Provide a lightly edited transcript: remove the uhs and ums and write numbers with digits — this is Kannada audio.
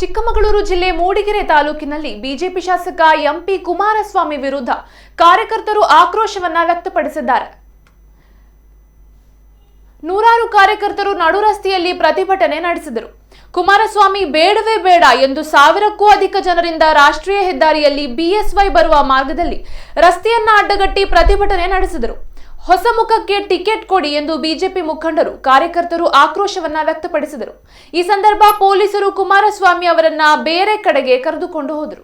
ಚಿಕ್ಕಮಗಳೂರು ಜಿಲ್ಲೆ ಮೂಡಿಗೆರೆ ತಾಲೂಕಿನಲ್ಲಿ ಬಿಜೆಪಿ ಶಾಸಕ ಎಂಪಿ ಕುಮಾರಸ್ವಾಮಿ ವಿರುದ್ಧ ಕಾರ್ಯಕರ್ತರು ಆಕ್ರೋಶವನ್ನ ವ್ಯಕ್ತಪಡಿಸಿದ್ದಾರೆ. ನೂರಾರು ಕಾರ್ಯಕರ್ತರು ನಡು ರಸ್ತೆಯಲ್ಲಿ ಪ್ರತಿಭಟನೆ ನಡೆಸಿದರು. ಕುಮಾರಸ್ವಾಮಿ ಬೇಡವೇ ಬೇಡ ಎಂದು 1000ಕ್ಕೂ ಅಧಿಕ ಜನರಿಂದ ರಾಷ್ಟ್ರೀಯ ಹೆದ್ದಾರಿಯಲ್ಲಿ ಬಿಎಸ್ವೈ ಬರುವ ಮಾರ್ಗದಲ್ಲಿ ರಸ್ತೆಯನ್ನ ಅಡ್ಡಗಟ್ಟಿ ಪ್ರತಿಭಟನೆ ನಡೆಸಿದರು. ಹೊಸ ಮುಖಕ್ಕೆ ಟಿಕೆಟ್ ಕೊಡಿ ಎಂದು ಬಿಜೆಪಿ ಮುಖಂಡರು ಕಾರ್ಯಕರ್ತರು ಆಕ್ರೋಶವನ್ನ ವ್ಯಕ್ತಪಡಿಸಿದರು. ಈ ಸಂದರ್ಭ ಪೊಲೀಸರು ಕುಮಾರಸ್ವಾಮಿ ಅವರನ್ನ ಬೇರೆ ಕಡೆಗೆ ಕರೆದುಕೊಂಡು ಹೋದರು.